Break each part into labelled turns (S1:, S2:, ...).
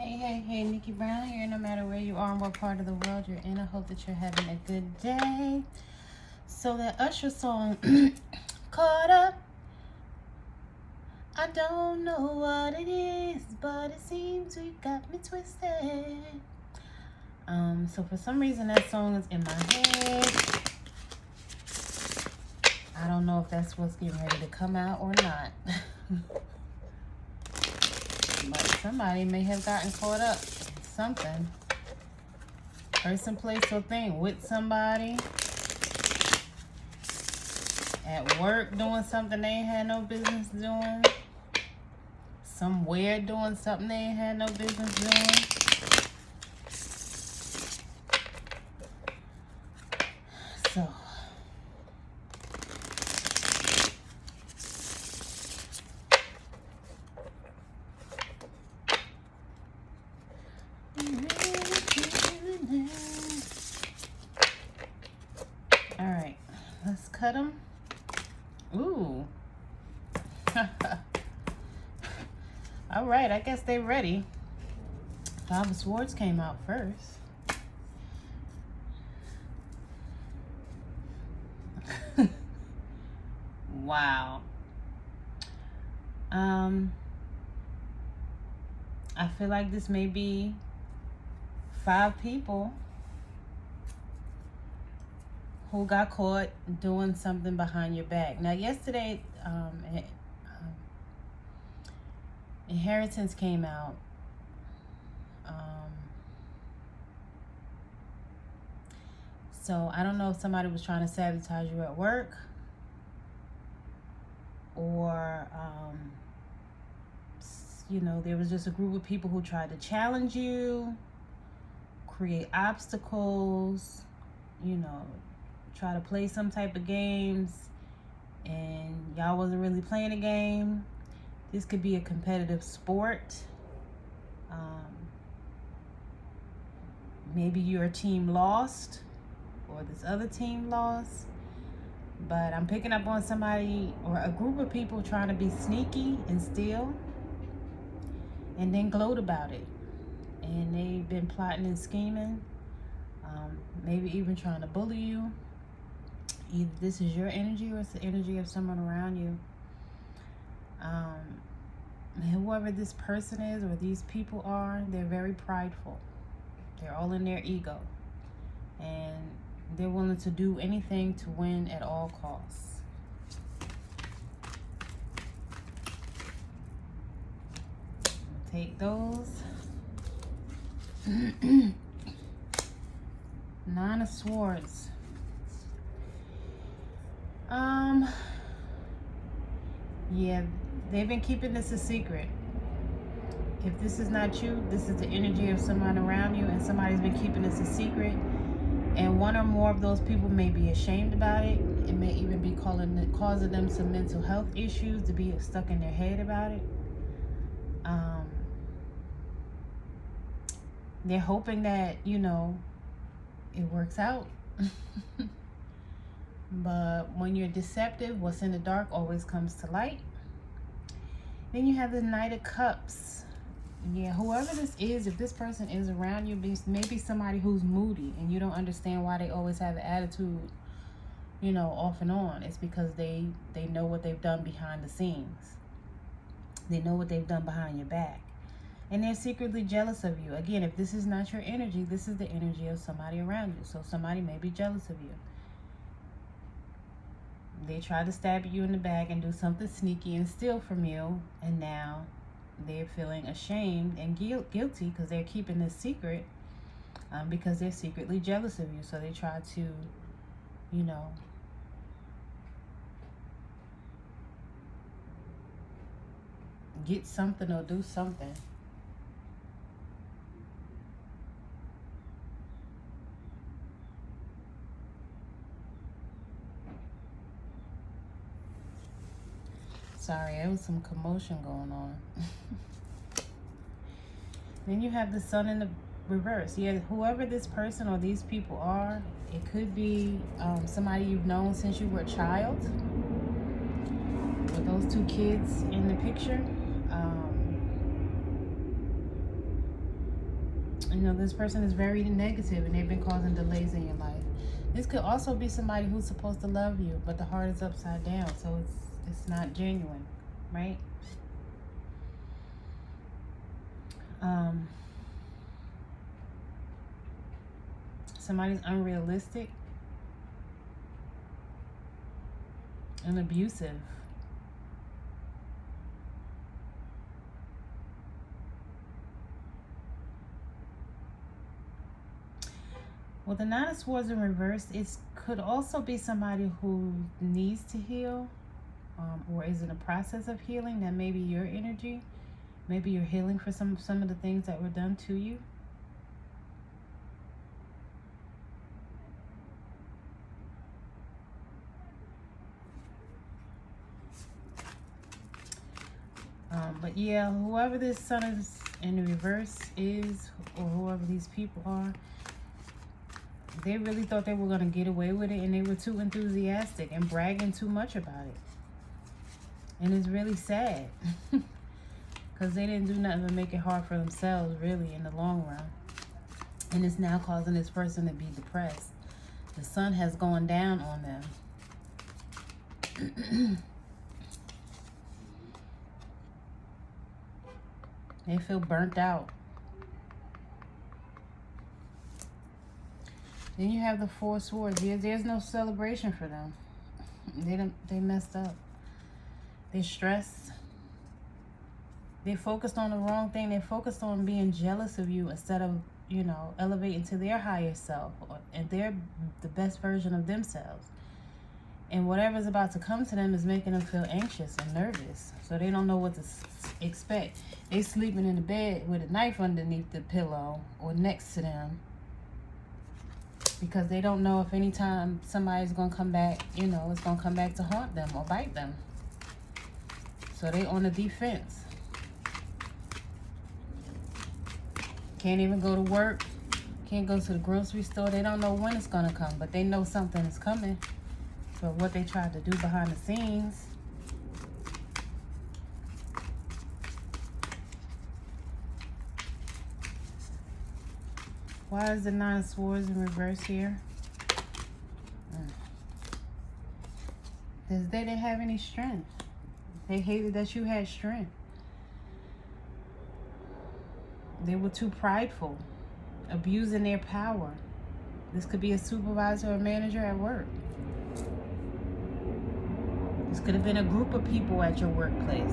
S1: Hey, Nikki Brown here. No matter where you are and what part of the world you're in, I hope that you're having a good day. So that Usher song, Caught Up, I don't know what it is, but it seems you got me twisted. So for some reason that song is in my head. I don't know if that's what's getting ready to come out or not. But somebody may have gotten caught up in something. Person, place, or thing with somebody. At work doing something they ain't had no business doing. Somewhere doing something they ain't had no business doing. So all right, let's cut them. Ooh. All right, I guess they're ready. Five of Swords came out first. Wow. I feel like this may be 5 people who got caught doing something behind your back. Now, yesterday, Inheritance came out. So I don't know if somebody was trying to sabotage you at work, or there was just a group of people who tried to challenge you, create obstacles, try to play some type of games, and y'all wasn't really playing a game. This could be a competitive sport. Maybe your team lost or this other team lost. But I'm picking up on somebody or a group of people trying to be sneaky and steal and then gloat about it. And they've been plotting and scheming, maybe even trying to bully you. Either this is your energy or it's the energy of someone around you. Whoever this person is or these people are, they're very prideful. They're all in their ego. And they're willing to do anything to win at all costs. Take those. 9 of Swords. Yeah, they've been keeping this a secret. If this is not you, this is the energy of someone around you, and somebody's been keeping this a secret. And one or more of those people may be ashamed about it. It may even be causing them some mental health issues, to be stuck in their head about it. They're hoping that, it works out. But when you're deceptive, what's in the dark always comes to light. Then you have the Knight of Cups. Yeah, whoever this is, if this person is around you, maybe somebody who's moody and you don't understand why they always have an attitude, off and on. It's because they know what they've done behind the scenes. They know what they've done behind your back. And they're secretly jealous of you. Again, if this is not your energy, this is the energy of somebody around you. So somebody may be jealous of you. They try to stab you in the back and do something sneaky and steal from you. And now they're feeling ashamed and guilty because they're keeping this secret, because they're secretly jealous of you. So they try to, get something or do something. Sorry, there was some commotion going on. Then you have the Sun in the reverse. Yeah, whoever this person or these people are, it could be somebody you've known since you were a child. With those 2 kids in the picture. You know, this person is very negative and they've been causing delays in your life. This could also be somebody who's supposed to love you, but the heart is upside down, so it's not genuine, right? Somebody's unrealistic and abusive. Well, the Nine of Swords in reverse, it could also be somebody who needs to heal, or is in the process of healing. That may be your energy. Maybe you're healing for some of the things that were done to you. But yeah, whoever this Sun is in the reverse is, or whoever these people are, they really thought they were going to get away with it, and they were too enthusiastic and bragging too much about it. And it's really sad because they didn't do nothing to make it hard for themselves, really, in the long run. And it's now causing this person to be depressed. The sun has gone down on them. They feel burnt out. Then you have the Four of Swords. There's no celebration for them. They messed up. They're stressed. They focused on the wrong thing. They focused on being jealous of you instead of, you know, elevating to their higher self, and they're the best version of themselves. And whatever's about to come to them is making them feel anxious and nervous. So they don't know what to expect. They sleeping in the bed with a knife underneath the pillow or next to them, because they don't know if anytime somebody's going to come back, you know, it's going to come back to haunt them or bite them. So they on the defense. Can't even go to work. Can't go to the grocery store. They don't know when it's going to come, but they know something is coming. But what they tried to do behind the scenes. Why is the Nine of Swords in reverse here? Because they didn't have any strength. They hated that you had strength. They were too prideful, abusing their power. This could be a supervisor or manager at work. This could have been a group of people at your workplace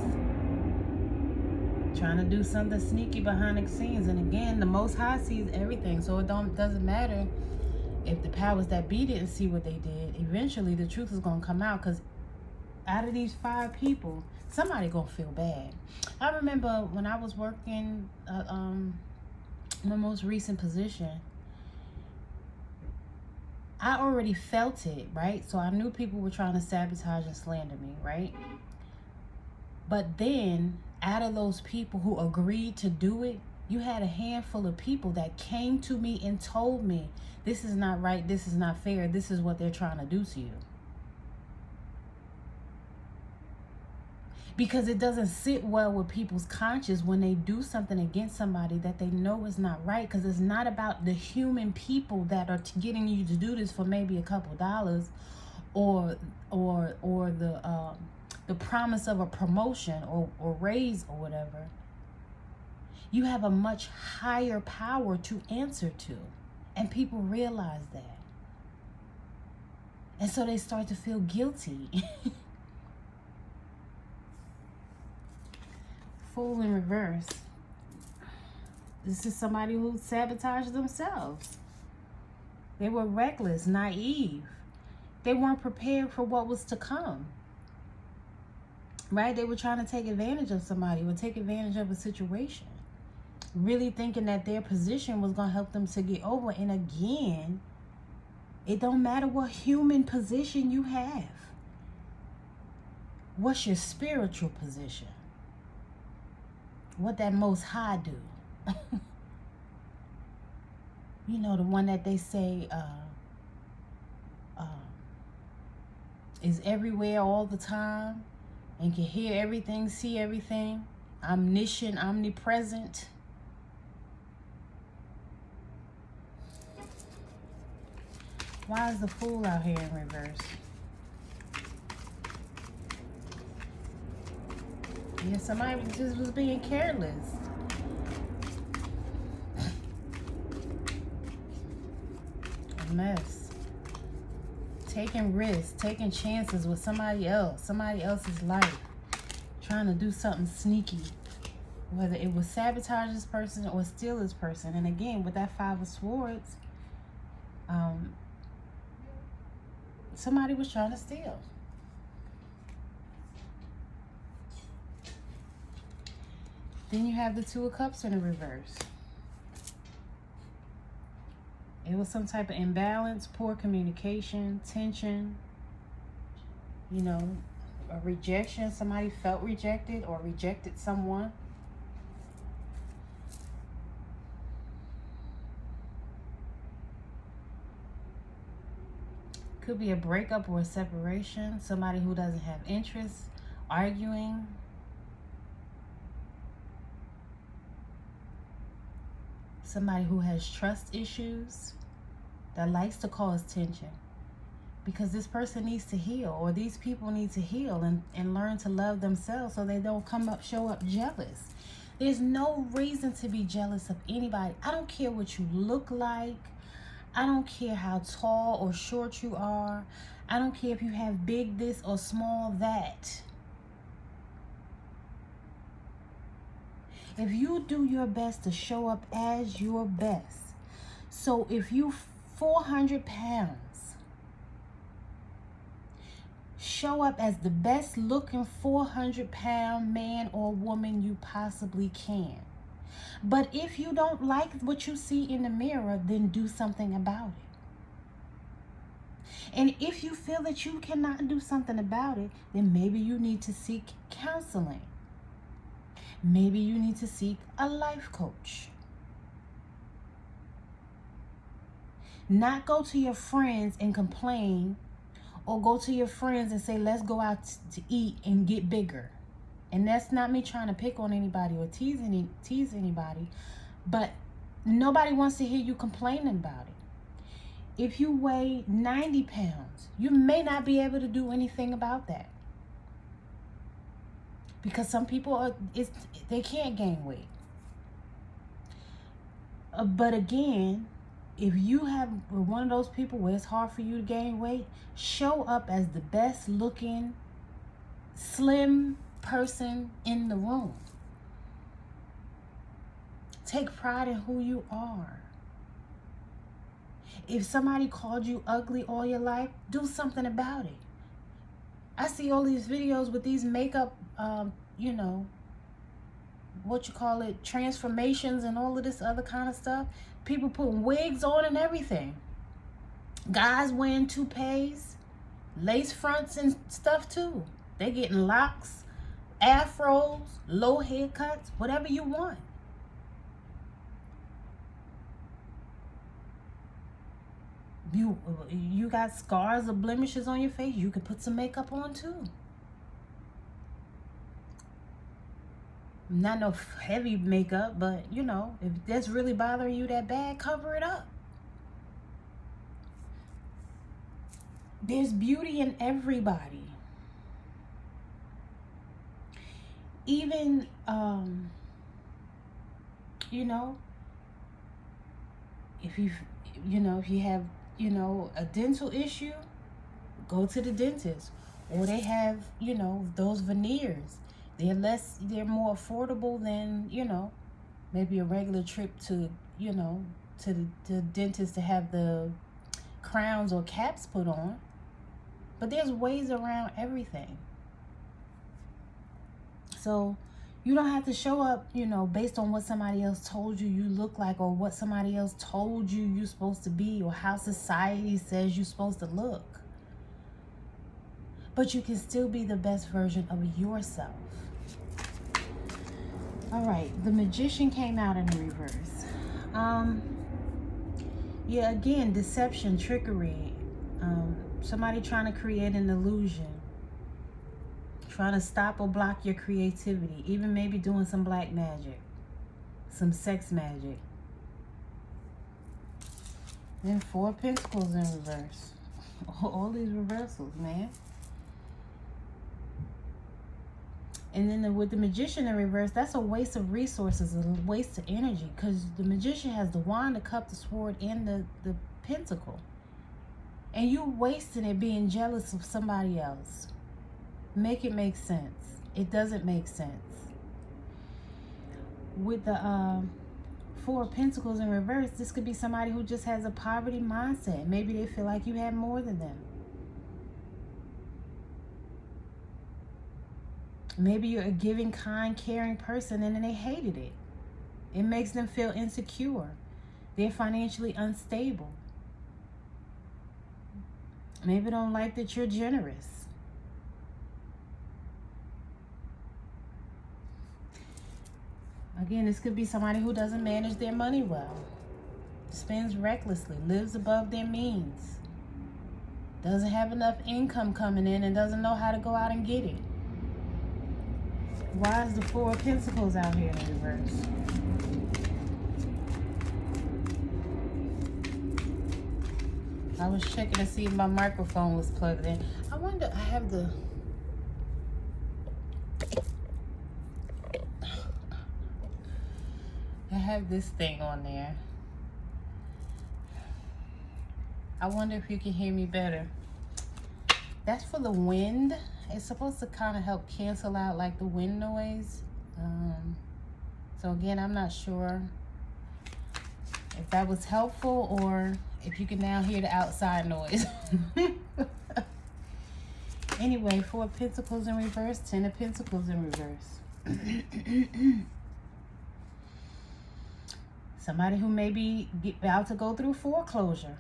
S1: trying to do something sneaky behind the scenes. And again, the Most High sees everything, so it doesn't matter if the powers that be didn't see what they did. Eventually, the truth is going to come out, because out of these 5 people, somebody going to feel bad. I remember when I was working my most recent position, I already felt it, right? So I knew people were trying to sabotage and slander me, right? But then, out of those people who agreed to do it, you had a handful of people that came to me and told me, this is not right, this is not fair, this is what they're trying to do to you. Because it doesn't sit well with people's conscience when they do something against somebody that they know is not right. Because it's not about the human people that are getting you to do this for maybe a couple dollars, or the promise of a promotion or raise or whatever. You have a much higher power to answer to, and people realize that, and so they start to feel guilty. Fool in reverse. This is somebody who sabotaged themselves. They were reckless, naive. They weren't prepared for what was to come. Right? They were trying to take advantage of somebody or take advantage of a situation, really thinking that their position was going to help them to get over. And again, it don't matter what human position you have. What's your spiritual position? What that Most High do? You know, the one that they say is everywhere all the time and can hear everything, see everything, omniscient, omnipresent. Why is the Fool out here in reverse? Yeah, somebody just was being careless. A mess. Taking risks, taking chances with somebody else's life. Trying to do something sneaky. Whether it was sabotage this person or steal this person. And again, with that Five of Swords, somebody was trying to steal. Then you have the Two of Cups in the reverse. It was some type of imbalance, poor communication, tension, you know, a rejection. Somebody felt rejected or rejected someone. Could be a breakup or a separation. Somebody who doesn't have interest, arguing. Somebody who has trust issues that likes to cause tension. Because this person needs to heal, or these people need to heal and learn to love themselves so they don't show up jealous. There's no reason to be jealous of anybody. I don't care what you look like. I don't care how tall or short you are. I don't care if you have big this or small that. If you do your best to show up as your best. So if you 400 pounds, show up as the best looking 400-pound man or woman you possibly can. But if you don't like what you see in the mirror, then do something about it. And if you feel that you cannot do something about it, then maybe you need to seek counseling. Maybe you need to seek a life coach. Not go to your friends and complain, or go to your friends and say, let's go out to eat and get bigger. And that's not me trying to pick on anybody or tease anybody, but nobody wants to hear you complaining about it. If you weigh 90 pounds, you may not be able to do anything about that. Because some people they can't gain weight. But again, if you have one of those people where it's hard for you to gain weight, show up as the best looking, slim person in the room. Take pride in who you are. If somebody called you ugly all your life, do something about it. I see all these videos with these makeup, transformations and all of this other kind of stuff. People putting wigs on and everything. Guys wearing toupees, lace fronts and stuff too. They getting locks, afros, low haircuts, whatever you want. You got scars or blemishes on your face, you could put some makeup on too. Not no heavy makeup, but if that's really bothering you that bad, cover it up. There's beauty in everybody. Even if you have a dental issue, go to the dentist. Or they have those veneers. They're more affordable than maybe a regular trip to the dentist to have the crowns or caps put on. But there's ways around everything. So you don't have to show up based on what somebody else told you look like, or what somebody else told you're supposed to be, or how society says you're supposed to look. But you can still be the best version of yourself. All right, the Magician came out in reverse. Yeah, again, deception, trickery. Somebody trying to create an illusion. Trying to stop or block your creativity. Even maybe doing some black magic. Some sex magic. Then Four of Pentacles in reverse. All these reversals, man. And then with the Magician in reverse, that's a waste of resources, a waste of energy. Because the Magician has the Wand, the Cup, the Sword, and the Pentacle. And you wasting it being jealous of somebody else. Make it make sense. It doesn't make sense. With the Four of Pentacles in reverse, this could be somebody who just has a poverty mindset. Maybe they feel like you have more than them. Maybe you're a giving, kind, caring person and then they hated it. It makes them feel insecure. They're financially unstable. Maybe don't like that you're generous. Again, this could be somebody who doesn't manage their money well. Spends recklessly, lives above their means. Doesn't have enough income coming in and doesn't know how to go out and get it. Why is the Four of Pentacles out here in reverse? I was checking to see if my microphone was plugged in. I wonder, I have this thing on there. I wonder if you can hear me better. That's for the wind. It's supposed to kind of help cancel out like the wind noise. So again, I'm not sure if that was helpful or if you can now hear the outside noise. Anyway, Four of Pentacles in reverse, Ten of Pentacles in reverse. Somebody who may be about to go through foreclosure.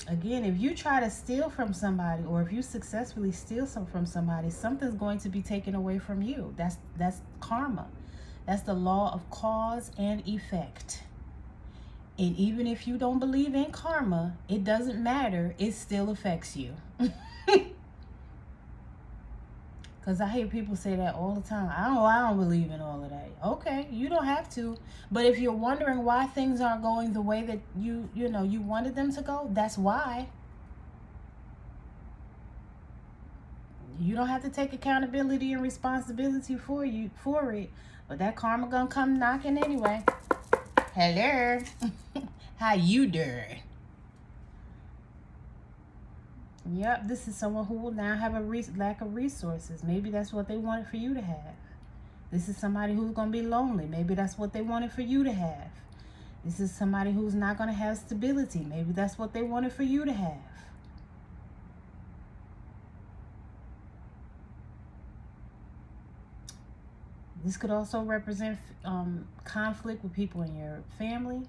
S1: Again, if you try to steal from somebody or if you successfully steal from somebody, something's going to be taken away from you. That's karma. That's the law of cause and effect. And even if you don't believe in karma, it doesn't matter. It still affects you. Because I hear people say that all the time. I don't believe in all of that. Okay, you don't have to. But if you're wondering why things aren't going the way that you wanted them to go, that's why. You don't have to take accountability and responsibility for it. But that karma gonna come knocking anyway. Hello. How you doing? Yep, this is someone who will now have a lack of resources. Maybe that's what they wanted for you to have. This is somebody who's going to be lonely. Maybe that's what they wanted for you to have. This is somebody who's not going to have stability. Maybe that's what they wanted for you to have. This could also represent conflict with people in your family.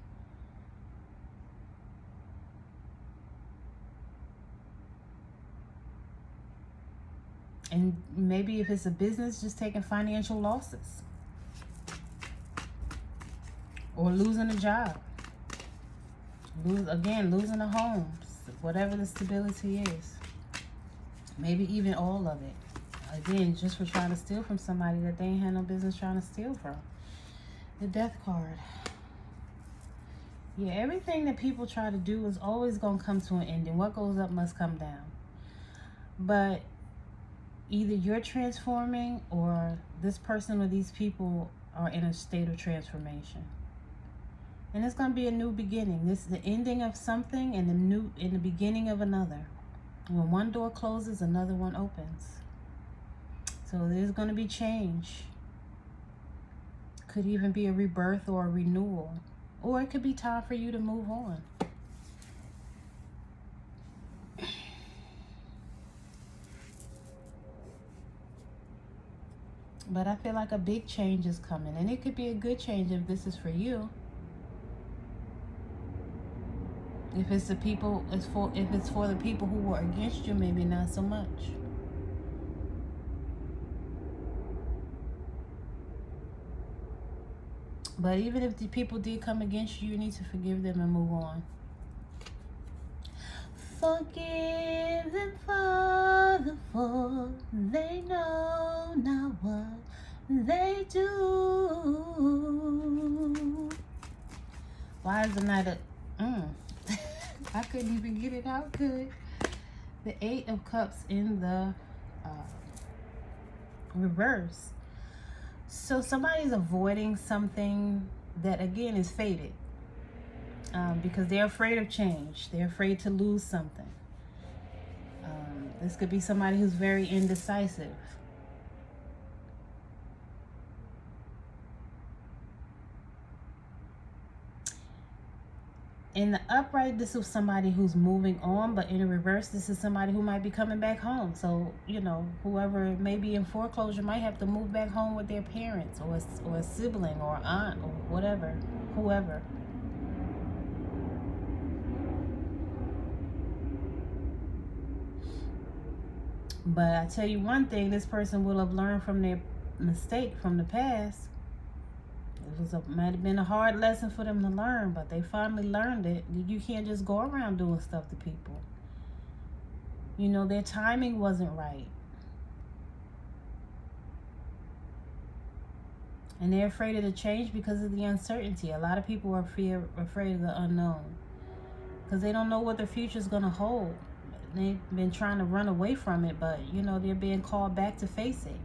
S1: And maybe if it's a business, just taking financial losses. Or losing a job. Losing a home. Whatever the stability is. Maybe even all of it. Again, just for trying to steal from somebody that they ain't had no business trying to steal from. The Death card. Yeah, everything that people try to do is always going to come to an ending. What goes up must come down. But either you're transforming or this person or these people are in a state of transformation. And it's going to be a new beginning. This is the ending of something and the beginning of another. When one door closes, another one opens. So there's going to be change. Could even be a rebirth or a renewal. Or it could be time for you to move on. But I feel like a big change is coming. And it could be a good change if this is for you. If it's the people, if it's for the people who were against you, maybe not so much. But even if the people did come against you, you need to forgive them and move on. Forgive them, Father, for they know not what they do. Why is the Knight of... I couldn't even get it out good. The Eight of Cups in the reverse. So somebody's avoiding something that, again, is fated. Because they're afraid of change. They're afraid to lose something. This could be somebody who's very indecisive. In the upright, this is somebody who's moving on, but in the reverse, this is somebody who might be coming back home. So, you know, whoever may be in foreclosure might have to move back home with their parents or a sibling or aunt or whatever, whoever. But I tell you one thing, this person will have learned from their mistake from the past. Might have been a hard lesson for them to learn, but they finally learned it. You can't just go around doing stuff to people. You know, their timing wasn't right. And they're afraid of the change because of the uncertainty. A lot of people are afraid of the unknown because they don't know what the future is going to hold. They've been trying to run away from it, but, you know, they're being called back to face it.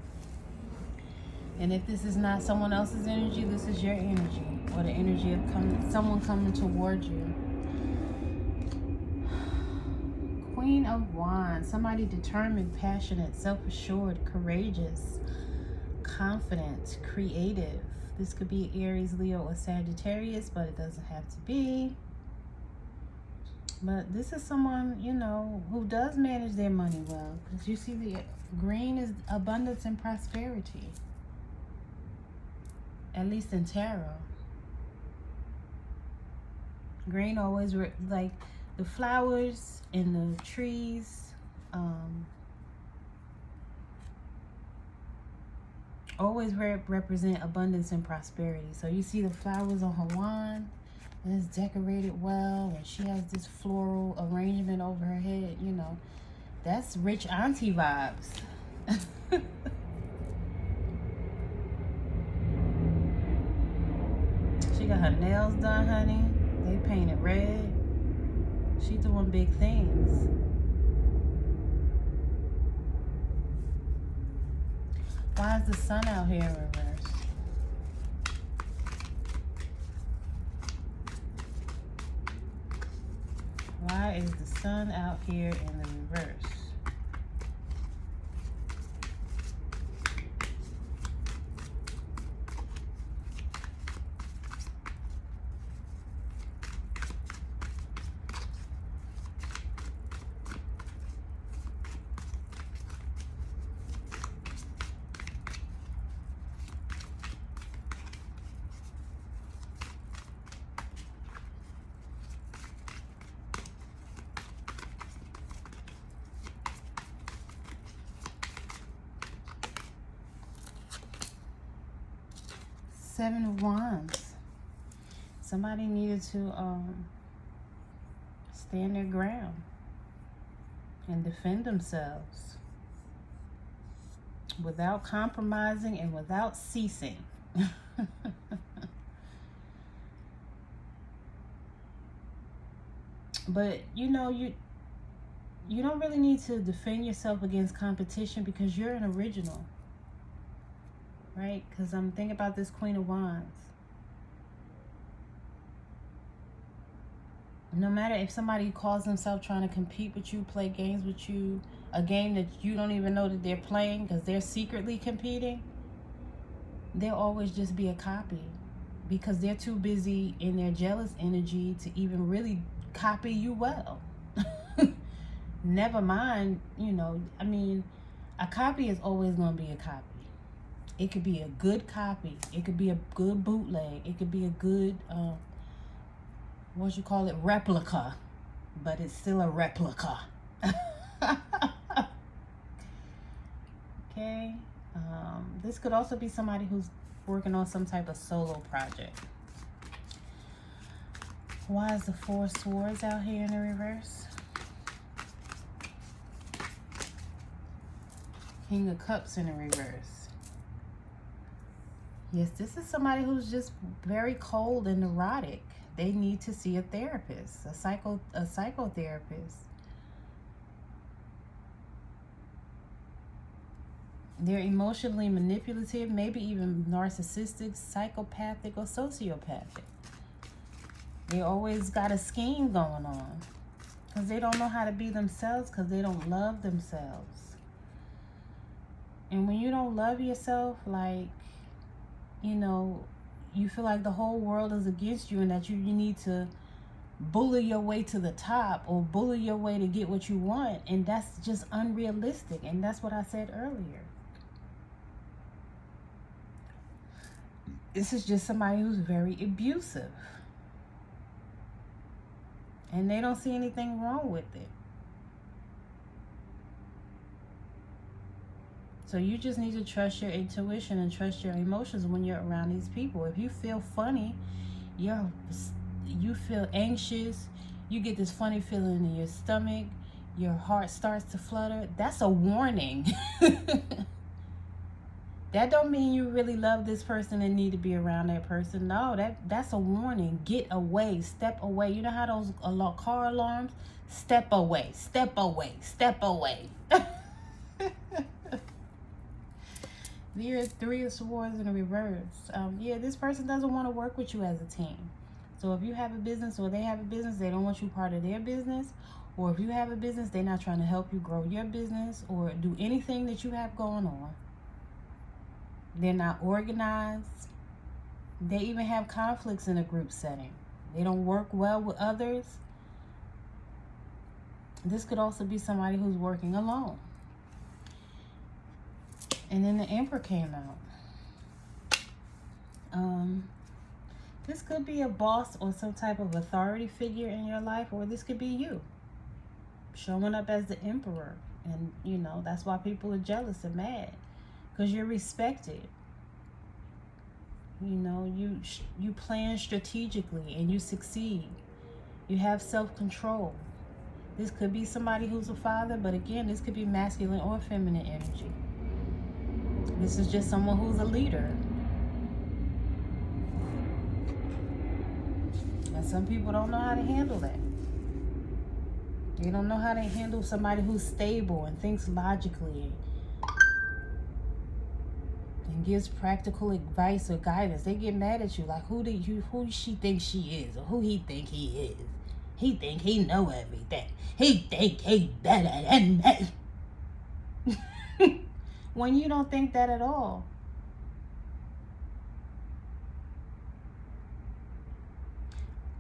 S1: And if this is not someone else's energy, this is your energy, or the energy of someone coming towards you. Queen of Wands, somebody determined, passionate, self-assured, courageous, confident, creative. This could be Aries, Leo, or Sagittarius, but it doesn't have to be. But this is someone, you know, who does manage their money well. Because you see the green is abundance and prosperity. At least in tarot. Green always, like the flowers and the trees, always represent abundance and prosperity. So you see the flowers on her wand, and it's decorated well, and she has this floral arrangement over her head, you know. That's rich auntie vibes. She got her nails done, honey. They painted red. She doing big things. Why is the sun out here in reverse? Why is the sun out here in the reverse? Seven of Wands. Somebody needed to stand their ground and defend themselves without compromising and without ceasing. But you know, you don't really need to defend yourself against competition because you're an original. Right? Because I'm thinking about this Queen of Wands. No matter if somebody calls themselves trying to compete with you, play games with you, a game that you don't even know that they're playing because they're secretly competing, they'll always just be a copy because they're too busy in their jealous energy to even really copy you well. Never mind, you know, I mean, a copy is always going to be a copy. It could be a good copy. It could be a good bootleg. It could be a good, replica. But it's still a replica. Okay. This could also be somebody who's working on some type of solo project. Why is the Four of Swords out here in the reverse? King of Cups in the reverse. Yes, this is somebody who's just very cold and neurotic. They need to see a therapist, a psychotherapist. They're emotionally manipulative, maybe even narcissistic, psychopathic, or sociopathic. They always got a scheme going on because they don't know how to be themselves, because they don't love themselves. And when you don't love yourself, like, you feel like the whole world is against you and that you need to bully your way to the top or bully your way to get what you want. And that's just unrealistic. And that's what I said earlier. This is just somebody who's very abusive. And they don't see anything wrong with it. So you just need to trust your intuition and trust your emotions when you're around these people. If you feel funny, you feel anxious, you get this funny feeling in your stomach, your heart starts to flutter, that's a warning. That don't mean you really love this person and need to be around that person. No, that's a warning. Get away, step away. You know how those car alarms? Step away, step away, step away. You're 3 of Swords in reverse. This person doesn't want to work with you as a team. So if you have a business or they have a business, they don't want you part of their business. Or if you have a business, they're not trying to help you grow your business or do anything that you have going on. They're not organized. They even have conflicts in a group setting. They don't work well with others. This could also be somebody who's working alone. And then the Emperor came out. This could be a boss or some type of authority figure in your life, or this could be you showing up as the Emperor. And, that's why people are jealous and mad, because you're respected. You plan strategically and you succeed. You have self-control. This could be somebody who's a father, but again, this could be masculine or feminine energy. This is just someone who's a leader. And some people don't know how to handle that. They don't know how to handle somebody who's stable and thinks logically and gives practical advice or guidance. They get mad at you like, who she thinks she is, or who he think he is. He think he know everything. He think he better than me. When you don't think that at all.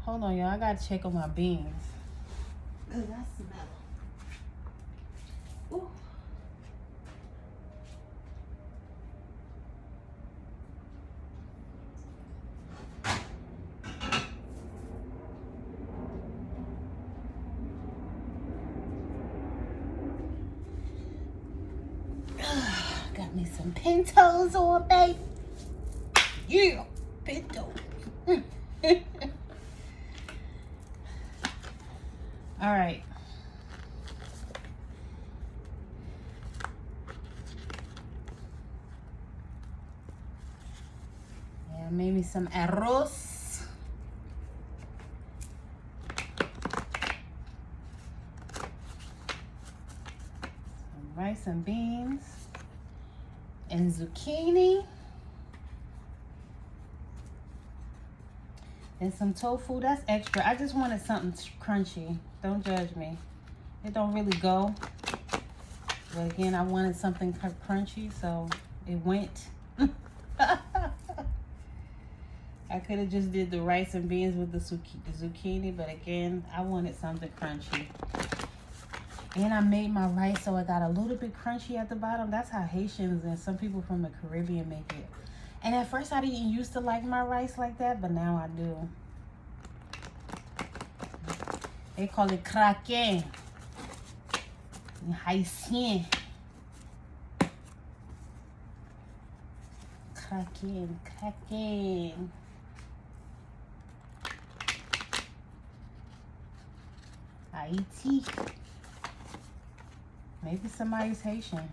S1: Hold on, y'all. I gotta check on my beans. Cause I smell them. Ooh. Got me some pintos on, babe. Yeah, pinto. All right. Yeah, maybe some arroz. Some rice and beans. And zucchini. And some tofu. That's extra. I just wanted something crunchy. Don't judge me. It don't really go. But again, I wanted something crunchy, so it went. I could have just did the rice and beans with the zucchini, but again, I wanted something crunchy. And I made my rice so it got a little bit crunchy at the bottom. That's how Haitians and some people from the Caribbean make it. And at first I didn't used to like my rice like that, but now I do. They call it craquin. Haitien. Craquin. Haiti. Maybe somebody's Haitian.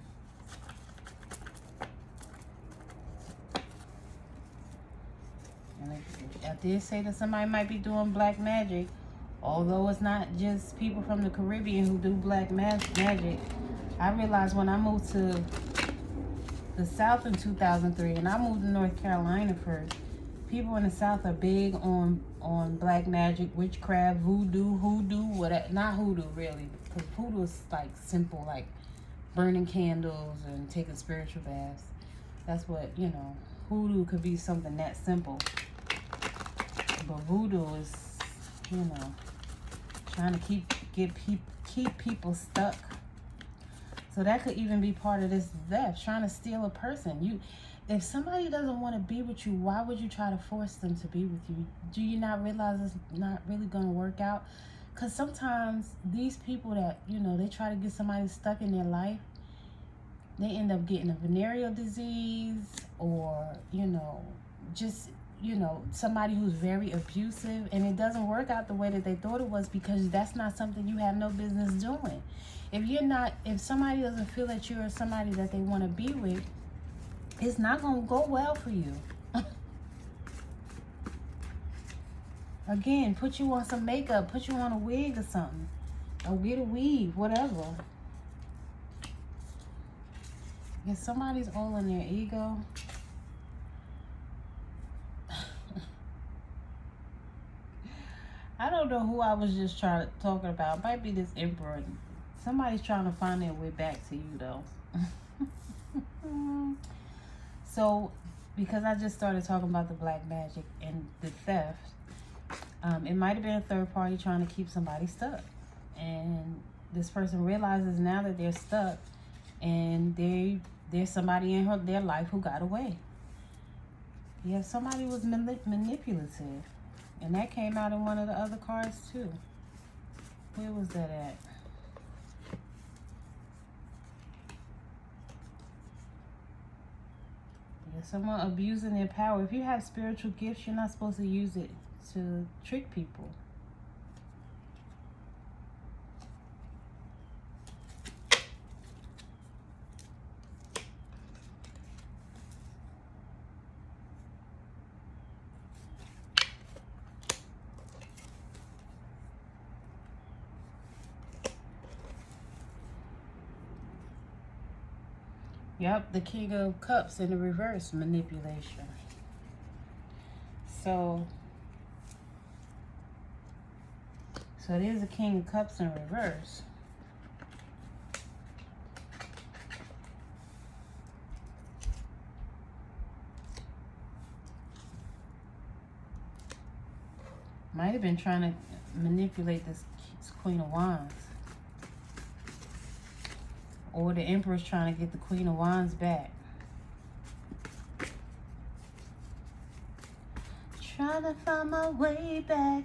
S1: And I did say that somebody might be doing black magic, although it's not just people from the Caribbean who do black magic. I realized when I moved to the South in 2003, and I moved to North Carolina first, people in the South are big on black magic, witchcraft, voodoo, hoodoo, whatever. Not hoodoo, really, because hoodoo is like simple, like burning candles and taking spiritual baths. That's what, you know, hoodoo could be something that simple. But voodoo is, you know, trying to keep people stuck. So that could even be part of this theft, trying to steal a person. If somebody doesn't want to be with you, why would you try to force them to be with you? Do you not realize it's not really going to work out? Because sometimes these people that, you know, they try to get somebody stuck in their life, they end up getting a venereal disease, or, you know, just, you know, somebody who's very abusive, and it doesn't work out the way that they thought it was, because that's not something you have no business doing. If somebody doesn't feel that you're somebody that they want to be with, it's not going to go well for you. Again, put you on some makeup, put you on a wig or something, or get a weave, whatever. If somebody's all in their ego, I don't know who I was just talking about. It might be this emperor. Somebody's trying to find their way back to you, though. So, because I just started talking about the black magic and the theft, it might have been a third party trying to keep somebody stuck. And this person realizes now that they're stuck, and there's somebody in their life who got away. Yeah, somebody was manipulative. And that came out in one of the other cards, too. Where was that at? Yeah, someone abusing their power. If you have spiritual gifts, you're not supposed to use it to trick people. Yep, the King of Cups in the reverse, manipulation. So there's a King of Cups in reverse. Might have been trying to manipulate this Queen of Wands. Or the Emperor's trying to get the Queen of Wands back. Trying to find my way back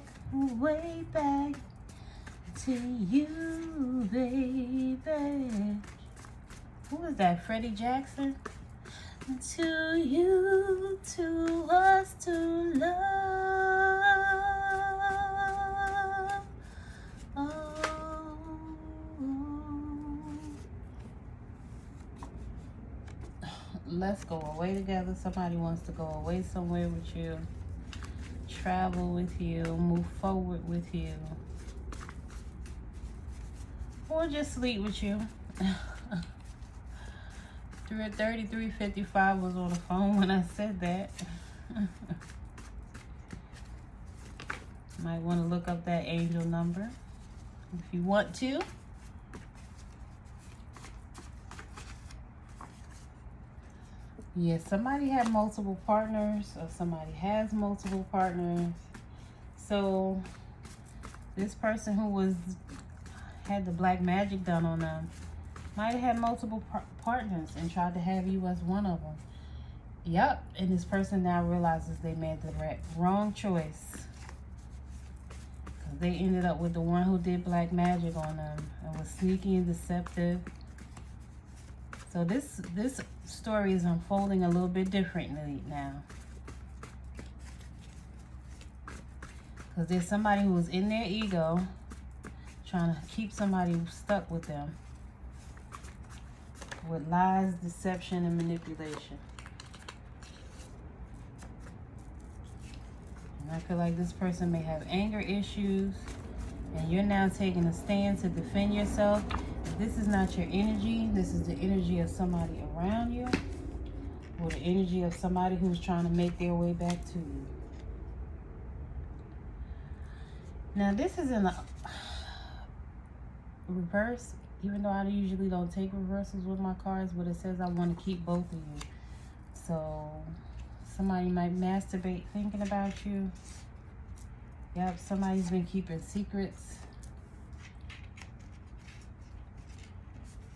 S1: to you, baby. Who is that? Freddie Jackson? To you, to us, to love. Let's go away together. Somebody wants to go away somewhere with you, travel with you, move forward with you, or just sleep with you. 3355 was on the phone when I said that. Might want to look up that angel number if you want to. Yeah, somebody had multiple partners, or somebody has multiple partners. So this person who had the black magic done on them might have had multiple partners and tried to have you as one of them. Yep, and this person now realizes they made the wrong choice, because they ended up with the one who did black magic on them and was sneaky and deceptive. So this story is unfolding a little bit differently now, because there's somebody who was in their ego trying to keep somebody stuck with them with lies, deception, and manipulation. I feel like this person may have anger issues, and you're now taking a stand to defend yourself. If this is not your energy, this is the energy of somebody around you, or the energy of somebody who's trying to make their way back to you. Now, this is in a reverse, even though I usually don't take reversals with my cards, but it says I want to keep both of you. So somebody might masturbate thinking about you. Yep, somebody's been keeping secrets.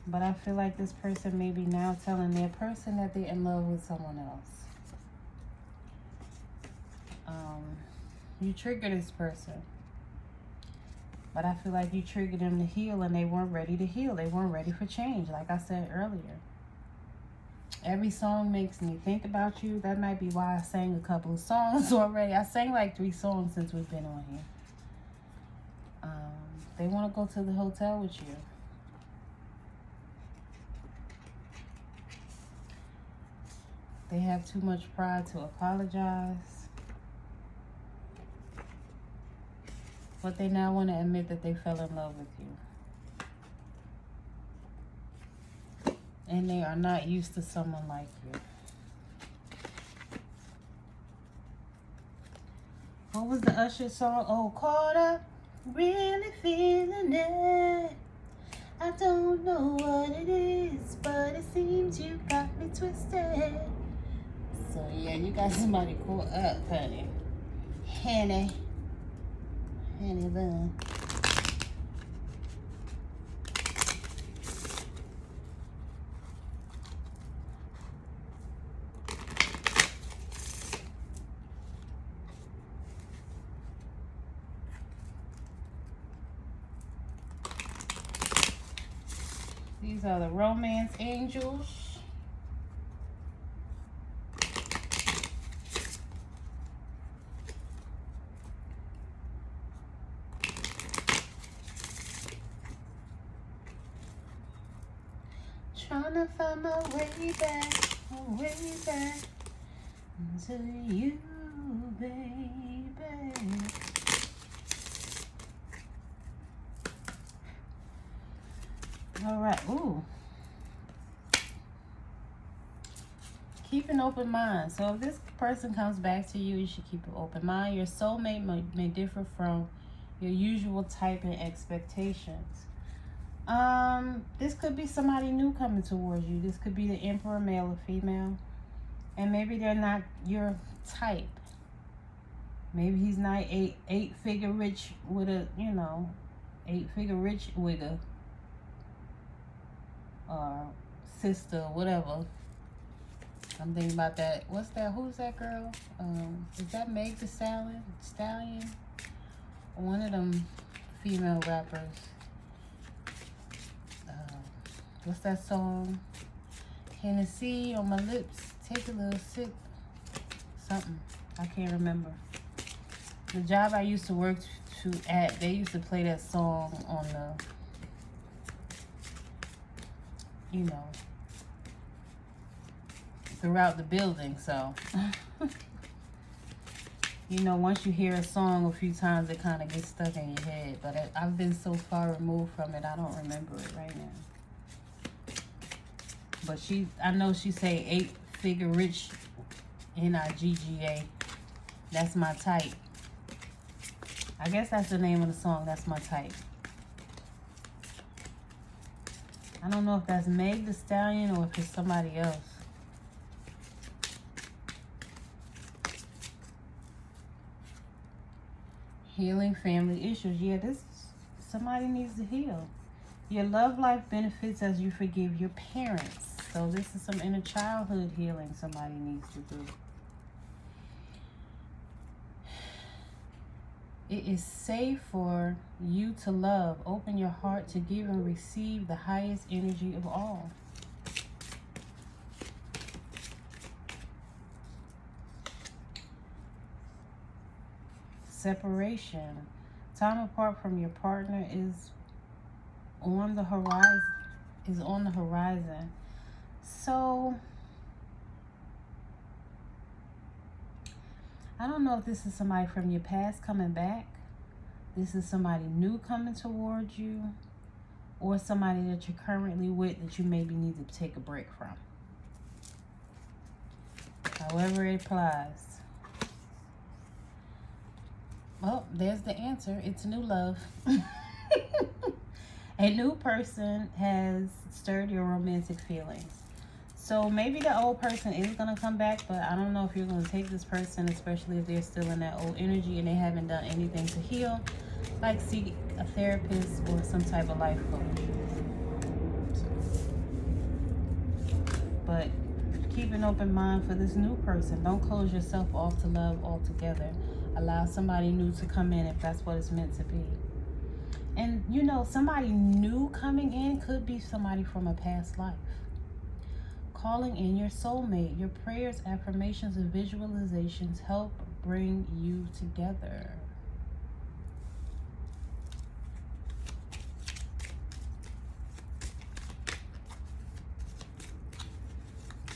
S1: But I feel like this person may be now telling their person that they're in love with someone else. You trigger this person. But I feel like you triggered them to heal, and they weren't ready to heal. They weren't ready for change, like I said earlier. Every song makes me think about you. That might be why I sang a couple of songs already. I sang like 3 songs since we've been on here. They want to go to the hotel with you. They have too much pride to apologize. But they now want to admit that they fell in love with you. And they are not used to someone like you. What was the Usher song? Oh, caught up, really feeling it. I don't know what it is, but it seems you got me twisted. So yeah, you got somebody caught up, honey. Honey bun. These are the romance angels. Trying to find my way back to you, baby. All right, ooh. Keep an open mind. So if this person comes back to you, you should keep an open mind. Your soulmate may differ from your usual type and expectations. This could be somebody new coming towards you. This could be the emperor, male or female. And maybe they're not your type. Maybe he's not eight-figure rich with a, 8-figure rich wigger. Or sister, whatever. I'm thinking about that. What's that? Who's that girl? Is that Meg the Stallion? One of them female rappers. What's that song? Hennessy on my lips. Take a little sip. Something. I can't remember. The job I used to work at, they used to play that song on the, throughout the building. So, once you hear a song a few times, it kind of gets stuck in your head. But I've been so far removed from it, I don't remember it right now. But I know she say 8-figure rich, Nigga. That's my type. I guess that's the name of the song. That's my type. I don't know if that's Meg the Stallion or if it's somebody else. Healing family issues. Yeah, somebody needs to heal. Your love life benefits as you forgive your parents. So this is some inner childhood healing somebody needs to do. It is safe for you to love. Open your heart to give and receive the highest energy of all. Separation. Time apart from your partner is on the horizon. So I don't know if this is somebody from your past coming back. This is somebody new coming towards you. Or somebody that you're currently with that you maybe need to take a break from. However it applies. Well, there's the answer. It's new love. A new person has stirred your romantic feelings. So maybe the old person is going to come back, but I don't know if you're going to take this person, especially if they're still in that old energy and they haven't done anything to heal, like seek a therapist or some type of life coach. But keep an open mind for this new person. Don't close yourself off to love altogether. Allow somebody new to come in if that's what it's meant to be. And you know, somebody new coming in could be somebody from a past life. Calling in your soulmate. Your prayers, affirmations, and visualizations help bring you together.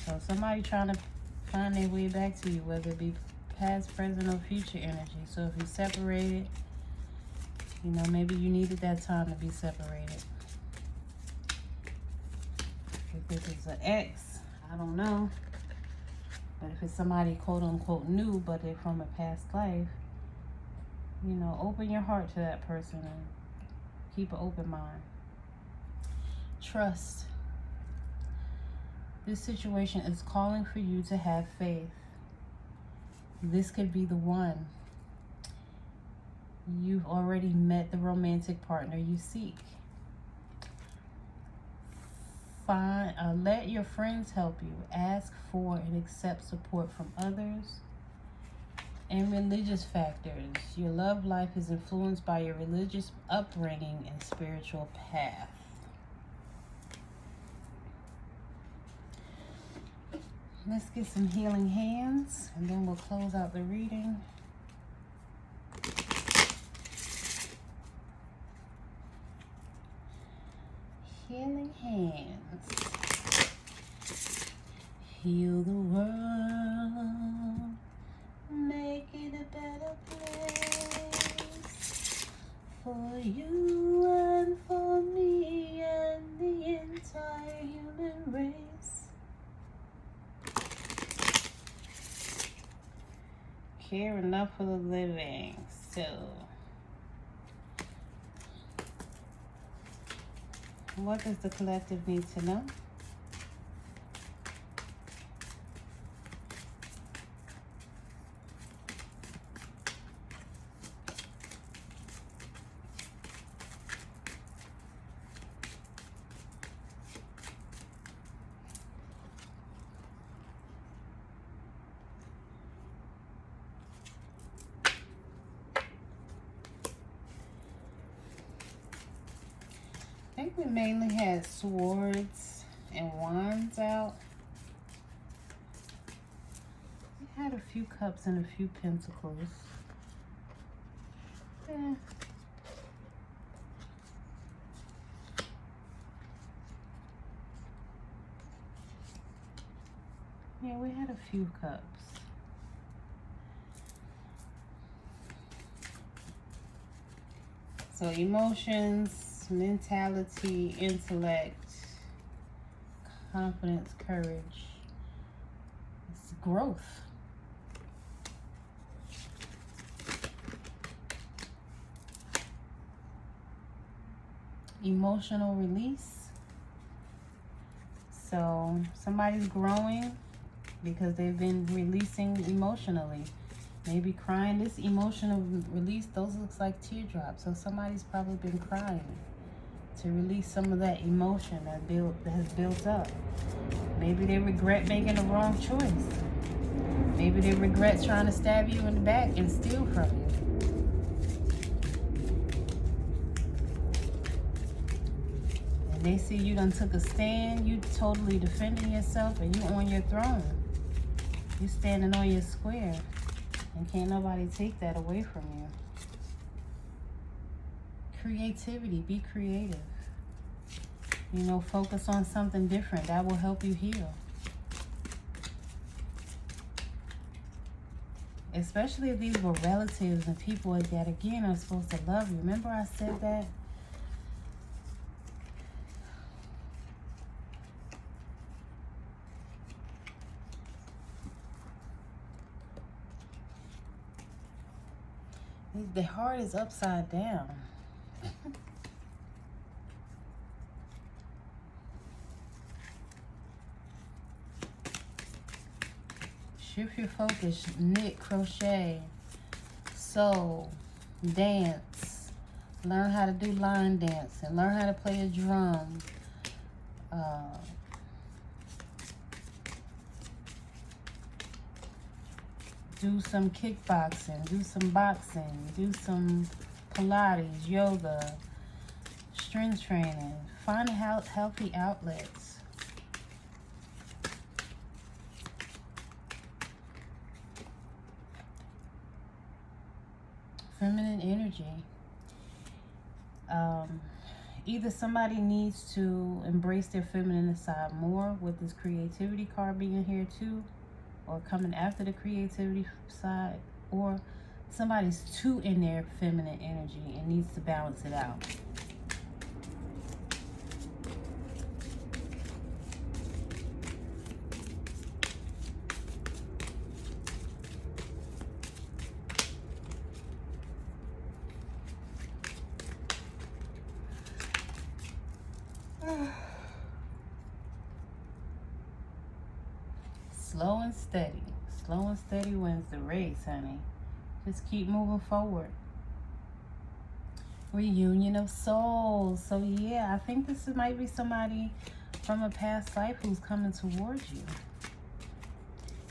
S1: So somebody trying to find their way back to you, whether it be past, present, or future energy. So if you separated, you know, maybe you needed that time to be separated. If this is an ex, I don't know. But if it's somebody quote unquote new, but they're from a past life, you know, open your heart to that person and keep an open mind. Trust. This situation is calling for you to have faith. This could be the one. You've already met the romantic partner you seek. Let your friends help you. Ask for and accept support from others. And religious factors. Your love life is influenced by your religious upbringing and spiritual path. Let's get some healing hands, and then we'll close out the reading. Healing hands. Heal the world. Make it a better place. For you and for me and the entire human race. Care enough for the living. So, what does the collective need to know? I think we mainly had swords and wands out. We had a few cups and a few pentacles. Yeah, we had a few cups. So emotions, mentality, intellect, confidence, courage. It's growth. Emotional release. So somebody's growing because they've been releasing emotionally. Maybe crying. This emotional release, those looks like teardrops. So somebody's probably been crying to release some of that emotion that has built up. Maybe they regret making the wrong choice. Maybe they regret trying to stab you in the back and steal from you. And they see you done took a stand, you totally defending yourself, and you on your throne. You standing on your square. And can't nobody take that away from you. Creativity, be creative. You know, focus on something different. That will help you heal. Especially if these were relatives and people that, again, are supposed to love you. Remember I said that? The heart is upside down. Shift your focus, knit, crochet, sew, dance, learn how to do line dancing, learn how to play a drum, do some kickboxing, do some boxing, do some Pilates, yoga, strength training. Find healthy outlets. Feminine energy. Either somebody needs to embrace their feminine side more with this creativity card being here too, or coming after the creativity side, or somebody's too in their feminine energy and needs to balance it out. Slow and steady. Slow and steady wins the race, honey. Just keep moving forward. Reunion of souls. So yeah, I think this might be somebody from a past life who's coming towards you.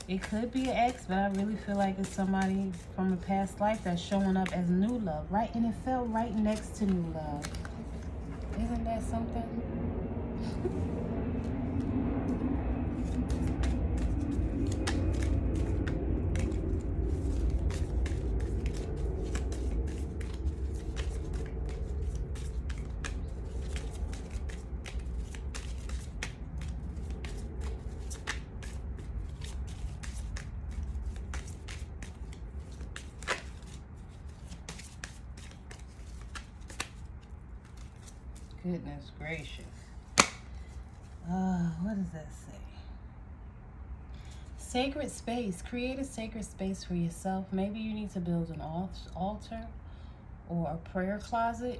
S1: It could be an ex, but I really feel like it's somebody from a past life that's showing up as new love, right? And it fell right next to new love. Isn't that something? Goodness gracious. What does that say? Sacred space. Create a sacred space for yourself. Maybe you need to build an altar or a prayer closet.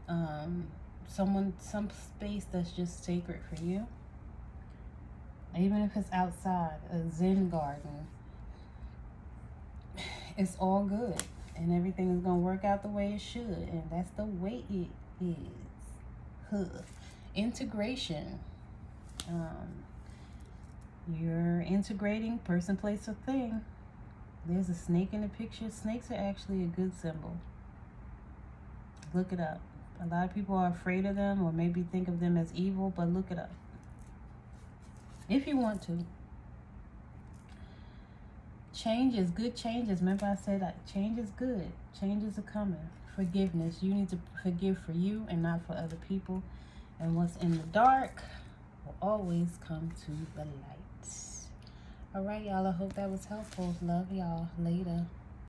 S1: Some space that's just sacred for you. Even if it's outside, a Zen garden. It's all good. And everything is going to work out the way it should. And that's the way it is. Integration. You're integrating person, place, or thing. There's a snake in the picture. Snakes are actually a good symbol. Look it up. A lot of people are afraid of them or maybe think of them as evil, but look it up if you want to. Changes, good changes. Remember I said that change is good. Changes are coming. Forgiveness. You need to forgive for you and not for other people. And what's in the dark will always come to the light. All right, y'all. I hope that was helpful. Love y'all. Later.